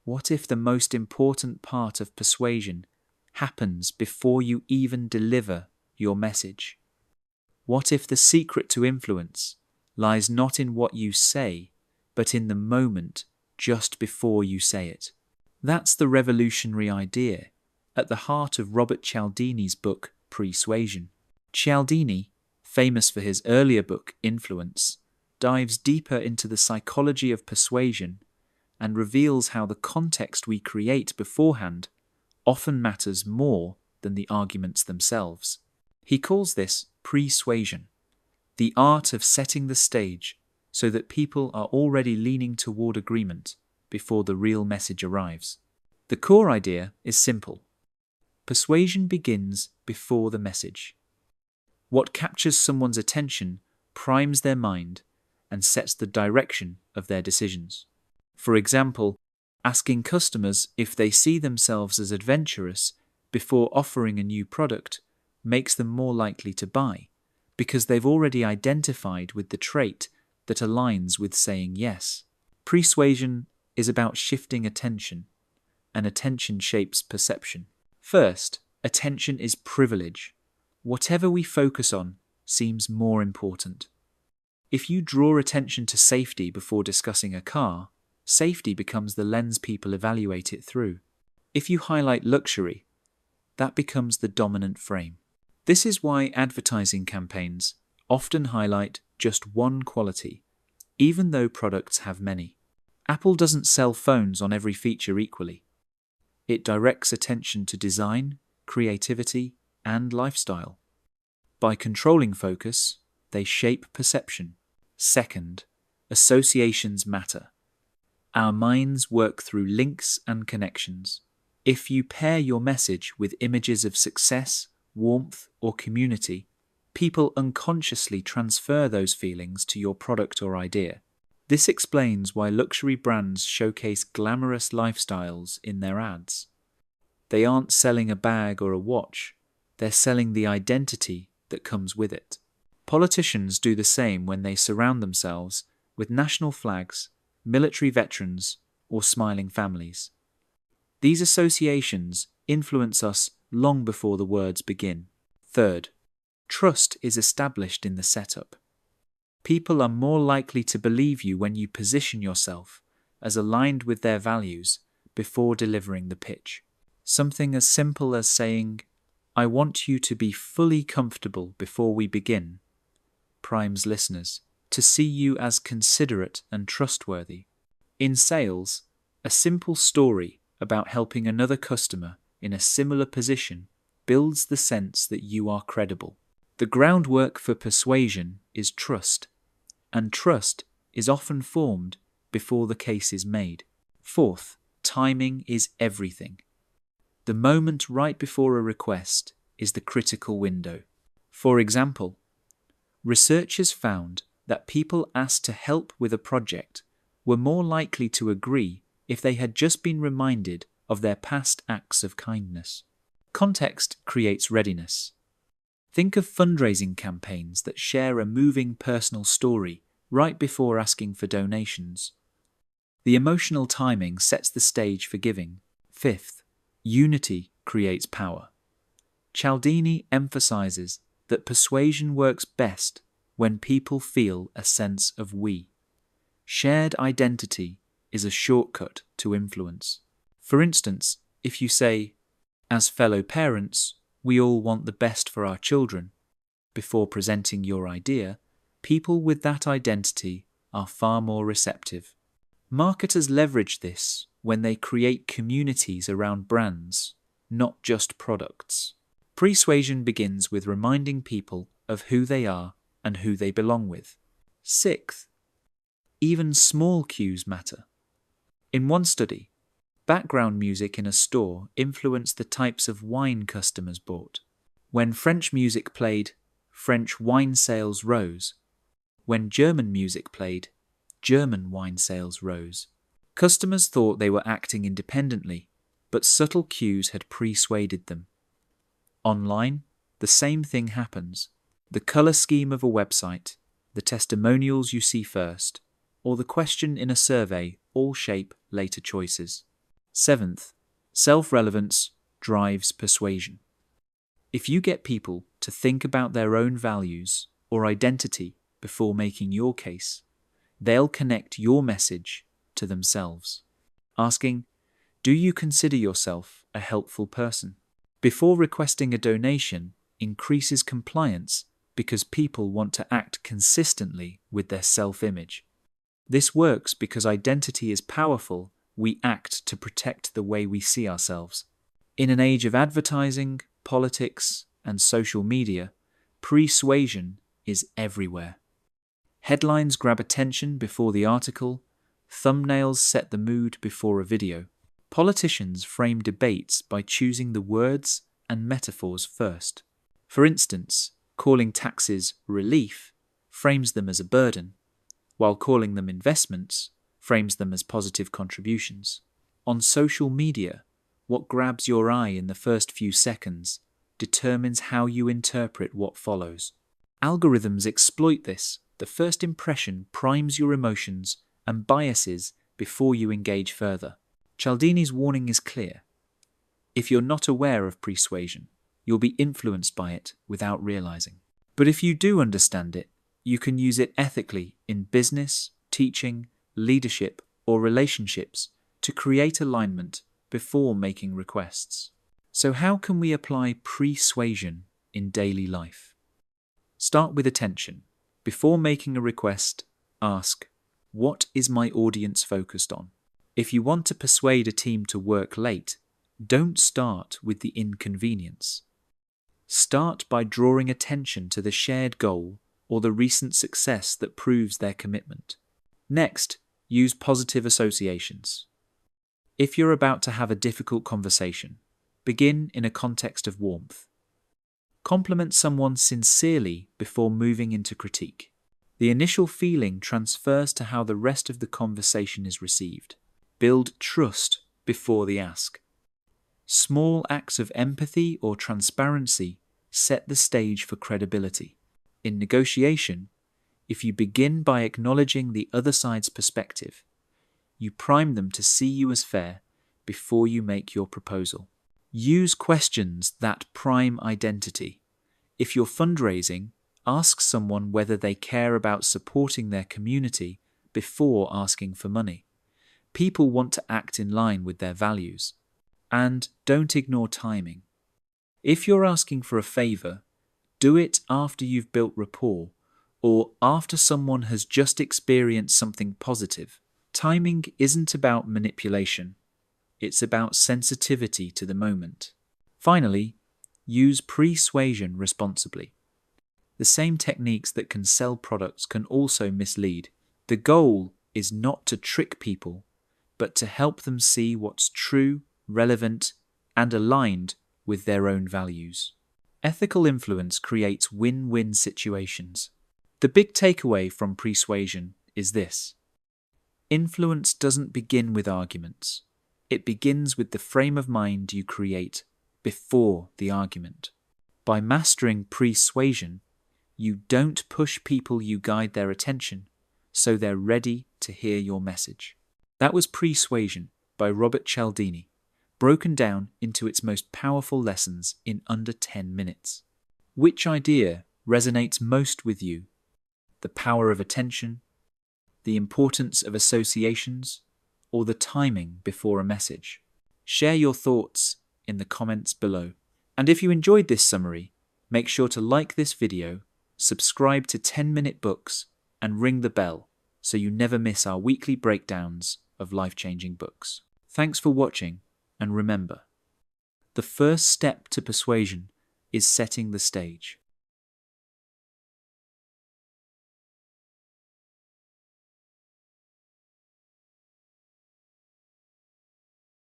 What if the most important part of persuasion happens before you even deliver your message? What if the secret to influence lies not in what you say, but in the moment just before you say it? That's the revolutionary idea at the heart of Robert Cialdini's book, Pre-Suasion. Cialdini, famous for his earlier book, Influence, dives deeper into the psychology of persuasion and reveals how the context we create beforehand often matters more than the arguments themselves. He calls this Pre-Suasion, the art of setting the stage so that people are already leaning toward agreement before the real message arrives. The core idea is simple. Persuasion begins before the message. What captures someone's attention primes their mind and sets the direction of their decisions. For example, asking customers if they see themselves as adventurous before offering a new product makes them more likely to buy, because they've already identified with the trait that aligns with saying yes. Persuasion is about shifting attention, and attention shapes perception. First, attention is privilege. Whatever we focus on seems more important. If you draw attention to safety before discussing a car, safety becomes the lens people evaluate it through. If you highlight luxury, that becomes the dominant frame. This is why advertising campaigns often highlight just one quality, even though products have many. Apple doesn't sell phones on every feature equally. It directs attention to design, creativity, and lifestyle. By controlling focus, they shape perception. Second, associations matter. Our minds work through links and connections. If you pair your message with images of success, warmth, or community, people unconsciously transfer those feelings to your product or idea. This explains why luxury brands showcase glamorous lifestyles in their ads. They aren't selling a bag or a watch, they're selling the identity that comes with it. Politicians do the same when they surround themselves with national flags, military veterans, or smiling families. These associations influence us long before the words begin. Third, trust is established in the setup. People are more likely to believe you when you position yourself as aligned with their values before delivering the pitch. Something as simple as saying, "I want you to be fully comfortable before we begin," primes listeners to see you as considerate and trustworthy. In sales, a simple story about helping another customer in a similar position builds the sense that you are credible. The groundwork for persuasion is trust, and trust is often formed before the case is made. Fourth, timing is everything. The moment right before a request is the critical window. For example, researchers found that people asked to help with a project were more likely to agree if they had just been reminded of their past acts of kindness. Context creates readiness. Think of fundraising campaigns that share a moving personal story right before asking for donations. The emotional timing sets the stage for giving. Fifth, unity creates power. Cialdini emphasizes that persuasion works best when people feel a sense of we. Shared identity is a shortcut to influence. For instance, if you say, "As fellow parents, we all want the best for our children," before presenting your idea, people with that identity are far more receptive. Marketers leverage this when they create communities around brands, not just products. Persuasion begins with reminding people of who they are and who they belong with. Sixth, even small cues matter. In one study, background music in a store influenced the types of wine customers bought. When French music played, French wine sales rose. When German music played, German wine sales rose. Customers thought they were acting independently, but subtle cues had persuaded them. Online, the same thing happens. The color scheme of a website, the testimonials you see first, or the question in a survey all shape later choices. Seventh, self-relevance drives persuasion. If you get people to think about their own values or identity before making your case, they'll connect your message to themselves. Asking, do you consider yourself a helpful person? Before requesting a donation increases compliance because people want to act consistently with their self-image. This works because identity is powerful. We act to protect the way we see ourselves. In an age of advertising, politics, and social media, persuasion is everywhere. Headlines grab attention before the article, thumbnails set the mood before a video. Politicians frame debates by choosing the words and metaphors first. For instance, calling taxes relief frames them as a burden, while calling them investments frames them as positive contributions. On social media, what grabs your eye in the first few seconds determines how you interpret what follows. Algorithms exploit this. The first impression primes your emotions and biases before you engage further. Cialdini's warning is clear. If you're not aware of persuasion, you'll be influenced by it without realizing. But if you do understand it, you can use it ethically in business, teaching, leadership, or relationships to create alignment before making requests. So how can we apply persuasion in daily life? Start with attention. Before making a request, ask, what is my audience focused on? If you want to persuade a team to work late, don't start with the inconvenience. Start by drawing attention to the shared goal or the recent success that proves their commitment. Next, use positive associations. If you're about to have a difficult conversation, begin in a context of warmth. Compliment someone sincerely before moving into critique. The initial feeling transfers to how the rest of the conversation is received. Build trust before the ask. Small acts of empathy or transparency set the stage for credibility. In negotiation, if you begin by acknowledging the other side's perspective, you prime them to see you as fair before you make your proposal. Use questions that prime identity. If you're fundraising, ask someone whether they care about supporting their community before asking for money. People want to act in line with their values. And don't ignore timing. If you're asking for a favor, do it after you've built rapport or after someone has just experienced something positive. Timing isn't about manipulation. It's about sensitivity to the moment. Finally, use persuasion responsibly. The same techniques that can sell products can also mislead. The goal is not to trick people, but to help them see what's true, relevant, and aligned with their own values. Ethical influence creates win-win situations. The big takeaway from persuasion is this. Influence doesn't begin with arguments. It begins with the frame of mind you create before the argument. By mastering persuasion, you don't push people, you guide their attention, so they're ready to hear your message. That was Pre-Suasion by Robert Cialdini, broken down into its most powerful lessons in under 10 minutes. Which idea resonates most with you? The power of attention, the importance of associations, or the timing before a message? Share your thoughts in the comments below. And if you enjoyed this summary, make sure to like this video, subscribe to 10-Minute Books, and ring the bell so you never miss our weekly breakdowns of life-changing books. Thanks for watching, and remember, the first step to persuasion is setting the stage.